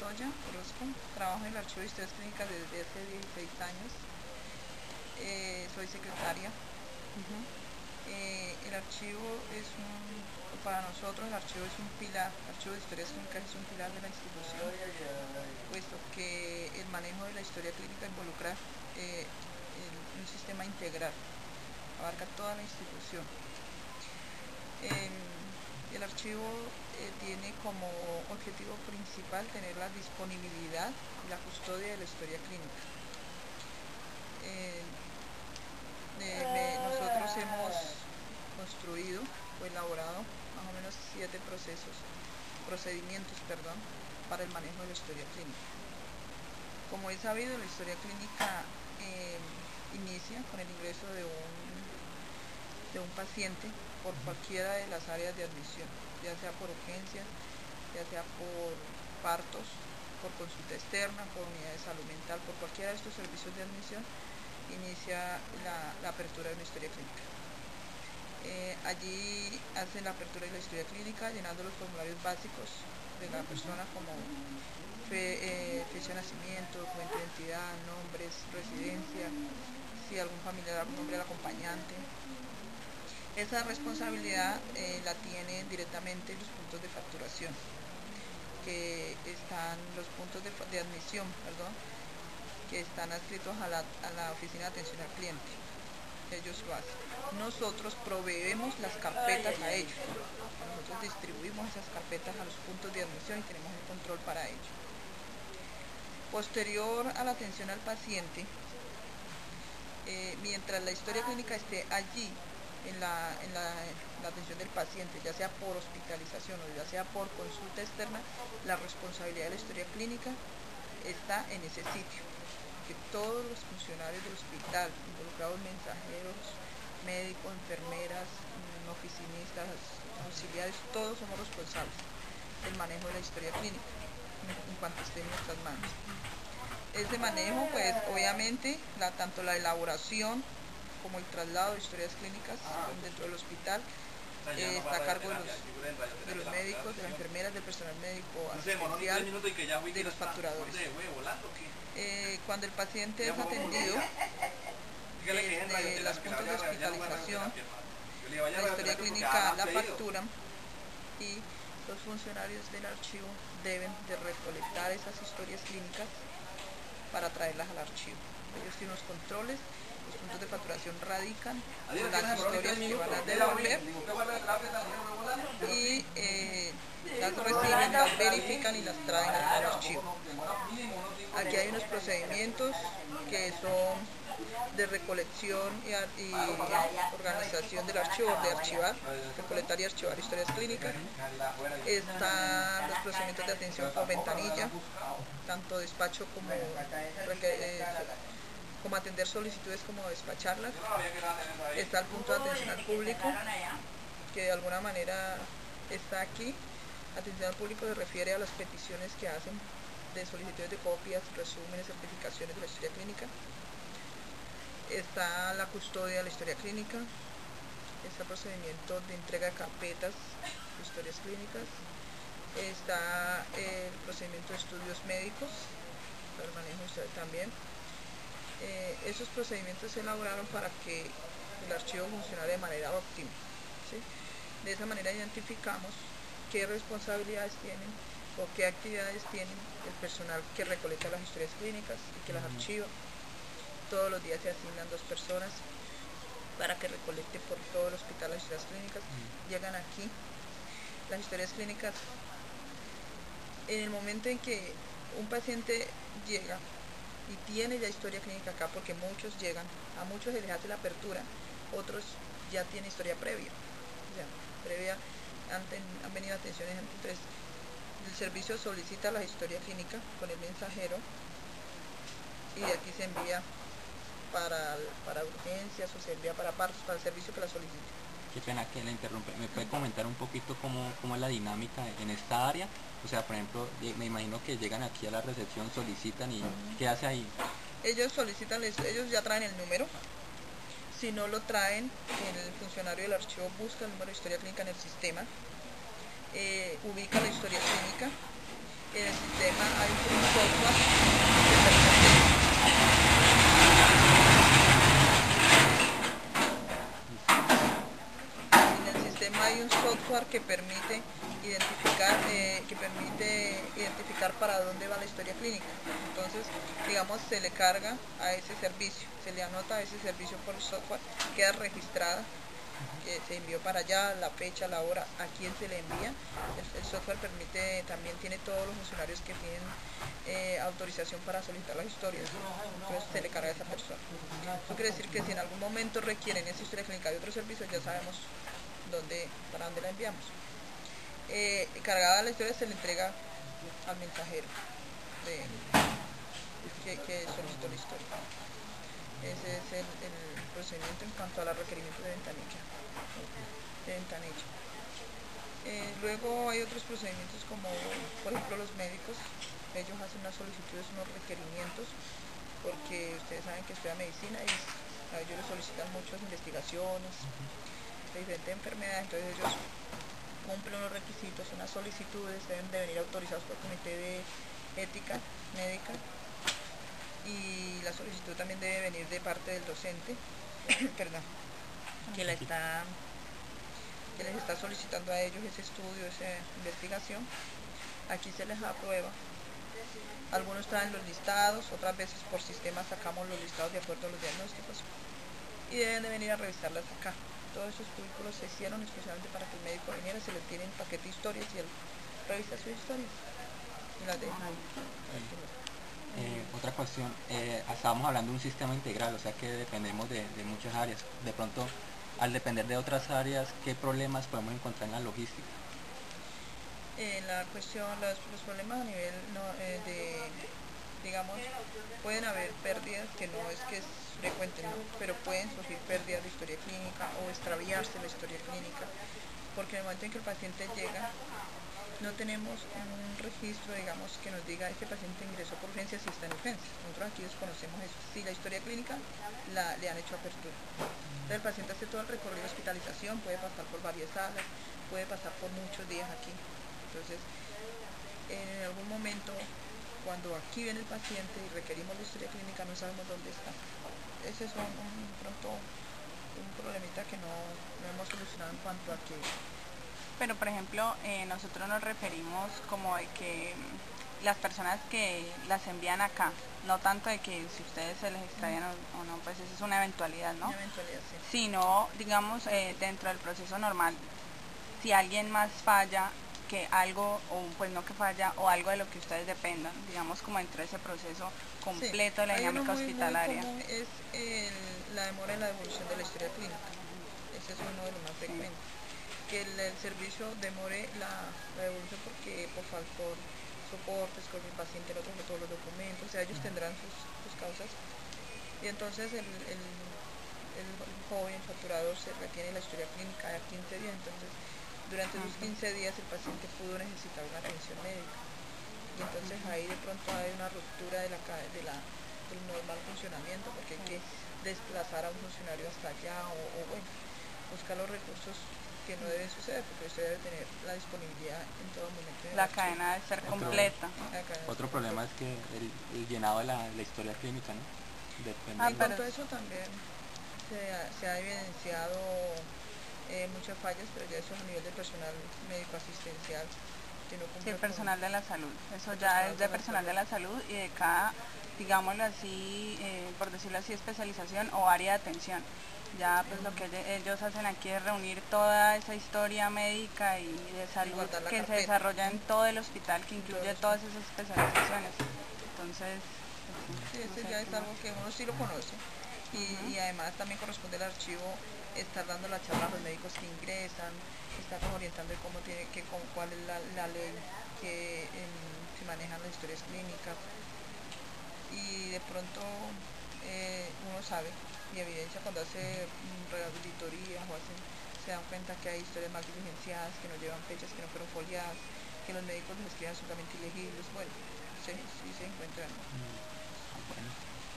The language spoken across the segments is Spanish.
Montoya Orozco, trabajo en el Archivo de Historias Clínicas desde hace 16 años, soy secretaria. El archivo para nosotros el archivo es un pilar, el Archivo de Historias Clínicas es un pilar de la institución, puesto que el manejo de la historia clínica involucra un sistema integral, abarca toda la institución. El archivo tiene como objetivo principal tener la disponibilidad y la custodia de la historia clínica. Nosotros hemos construido o elaborado más o menos 7 procedimientos para el manejo de la historia clínica. Como es sabido, la historia clínica inicia con el ingreso de un paciente por cualquiera de las áreas de admisión, ya sea por urgencias, ya sea por partos, por consulta externa, por unidad de salud mental, por cualquiera de estos servicios de admisión, inicia la apertura de una historia clínica. Allí hacen la apertura de la historia clínica llenando los formularios básicos de la persona, como fecha de nacimiento, documento de identidad, nombres, residencia, si algún familiar, algún nombre del acompañante. Esa responsabilidad la tienen directamente los puntos de facturación, que están los puntos de admisión, que están adscritos a la oficina de atención al cliente. Ellos lo hacen. Nosotros proveemos las carpetas a ellos. Nosotros distribuimos esas carpetas a los puntos de admisión y tenemos el control para ello. Posterior a la atención al paciente, mientras la historia clínica esté allí, en la atención del paciente, ya sea por hospitalización o ya sea por consulta externa, la responsabilidad de la historia clínica está en ese sitio, que todos los funcionarios del hospital, involucrados mensajeros, médicos, enfermeras, oficinistas, auxiliares, todos somos responsables del manejo de la historia clínica en cuanto esté en nuestras manos. Ese manejo, pues obviamente, tanto la elaboración como el traslado de historias clínicas dentro del hospital está a cargo de los médicos, de las enfermeras, del personal médico asistencial, de los facturadores. Cuando el paciente es atendido desde los puntos de hospitalización, la historia clínica la facturan y los funcionarios del archivo deben de recolectar esas historias clínicas para traerlas al archivo. Ellos tienen los controles, los puntos de facturación radican las historias que van a devolver y las reciben, las verifican y las traen al archivo. Aquí hay unos procedimientos que son de recolección y organización del archivo, de archivar, recolectar y archivar historias clínicas. Están los procedimientos de atención por ventanilla, tanto despacho como atender solicitudes como despacharlas. Está el punto de atención al público, que de alguna manera está aquí. Atención al público se refiere a las peticiones que hacen de solicitudes de copias, resúmenes, certificaciones de la historia clínica. Está la custodia de la historia clínica, está el procedimiento de entrega de carpetas de historias clínicas, está el procedimiento de estudios médicos, para el manejo también. Esos procedimientos se elaboraron para que el archivo funcionara de manera óptima, ¿sí? De esa manera identificamos qué responsabilidades tienen o qué actividades tienen el personal que recolecta las historias clínicas y que las archiva. Todos los días se asignan 2 personas para que recolecte por todo el hospital las historias clínicas. Llegan aquí. Las historias clínicas, en el momento en que un paciente llega y tiene ya historia clínica acá, porque muchos llegan, a muchos se les hace la apertura, otros ya tienen historia previa, han venido atenciones. Entonces el servicio solicita la historia clínica con el mensajero y de aquí se envía para urgencias o se envía para partos, para el servicio que la solicite. Qué pena que la interrumpe. ¿Me puede comentar un poquito cómo es la dinámica en esta área? O sea, por ejemplo, me imagino que llegan aquí a la recepción, solicitan y ¿qué hace ahí? Ellos solicitan, ellos ya traen el número. Si no lo traen, el funcionario del archivo busca el número de historia clínica en el sistema, ubica la historia clínica, En el sistema hay un software que permite identificar para dónde va la historia clínica. Entonces, digamos, se le carga a ese servicio, se le anota a ese servicio por el software, queda registrada que se envió para allá, la fecha, la hora, a quién se le envía. El software permite, también tiene todos los funcionarios que tienen autorización para solicitar las historias, entonces se le carga a esa persona. Eso quiere decir que si en algún momento requieren esa historia clínica de otro servicio, ya sabemos para dónde la enviamos. Cargada la historia se le entrega al mensajero que solicitó la historia. Ese es el procedimiento en cuanto a los requerimientos de ventanilla. Luego hay otros procedimientos como, por ejemplo, los médicos. Ellos hacen unas solicitudes, unos requerimientos, porque ustedes saben que estudian medicina y a ellos les solicitan muchas investigaciones de diferentes enfermedades, entonces ellos cumplen los requisitos, unas solicitudes, deben de venir autorizados por el comité de ética médica, y la solicitud también debe venir de parte del docente perdón, que les está solicitando a ellos ese estudio, esa investigación. Aquí se les aprueba. Algunos traen los listados, otras veces por sistema sacamos los listados de acuerdo a los diagnósticos y deben de venir a revisarlas acá. Todos esos cubículos se hicieron especialmente para que el médico viniera, se le tiene un paquete de historias y él revisa sus historias y las deja ahí. Otra cuestión, estábamos hablando de un sistema integral, o sea que dependemos de muchas áreas. De pronto, al depender de otras áreas, ¿qué problemas podemos encontrar en la logística? La cuestión, los problemas a nivel digamos, pueden haber pérdidas, que no es que es frecuente, ¿no? Pero pueden surgir pérdidas de historia clínica o extraviarse la historia clínica, porque en el momento en que el paciente llega, no tenemos un registro, digamos, que nos diga este paciente ingresó por urgencia si está en urgencia. Nosotros aquí desconocemos eso. Si la historia clínica le han hecho apertura. Entonces el paciente hace todo el recorrido de hospitalización, puede pasar por varias salas, puede pasar por muchos días aquí. Entonces, en algún momento, cuando aquí viene el paciente y requerimos la historia clínica, no sabemos dónde está. Ese es un problemita que no hemos solucionado en cuanto a que... Pero, por ejemplo, nosotros nos referimos como de que las personas que las envían acá, no tanto de que si ustedes se les extravían o no, pues eso es una eventualidad, ¿no? Una eventualidad, sí. Sino, digamos, dentro del proceso normal, si alguien más falla, que algo, o pues no que falla, o algo de lo que ustedes dependan, digamos como dentro de ese proceso completo de la dinámica hospitalaria. Muy común es la demora en la devolución de la historia clínica. Ese es uno de los más frecuentes. Que el servicio demore la devolución por soportes, con el paciente no trajo todos los documentos, o sea, ellos tendrán sus causas. Y entonces el joven facturador se retiene la historia clínica a 15 días, entonces durante esos 15 días el paciente pudo necesitar una atención médica. Y entonces ahí de pronto hay una ruptura del normal funcionamiento, porque hay que desplazar a un funcionario hasta allá o bueno, buscar los recursos que no deben suceder, porque usted debe tener la disponibilidad en todo momento. La cadena debe ser completa. Otro problema es que el llenado de la historia clínica, ¿no? En cuanto a eso también se ha evidenciado muchas fallas, pero ya eso es a nivel de personal médico asistencial. Que no sí, el personal de la salud, eso ya es de personal de la salud y de cada, digámoslo así, por decirlo así, especialización o área de atención. Ya pues lo que ellos hacen aquí es reunir toda esa historia médica y de salud que se desarrolla en todo el hospital, que incluye todas esas especializaciones. Entonces, sí, ese ya es algo que uno sí lo conoce. Y además también corresponde al archivo estar dando la charla a los médicos que ingresan, estar orientando de cuál es la ley que se manejan las historias clínicas. Y de pronto uno sabe y evidencia cuando hace auditorías o se dan cuenta que hay historias mal diligenciadas, que no llevan fechas, que no fueron foliadas, que los médicos les escriben absolutamente ilegibles. Bueno, sí se encuentran.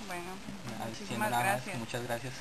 Bueno, muchísimas gracias. Muchas gracias.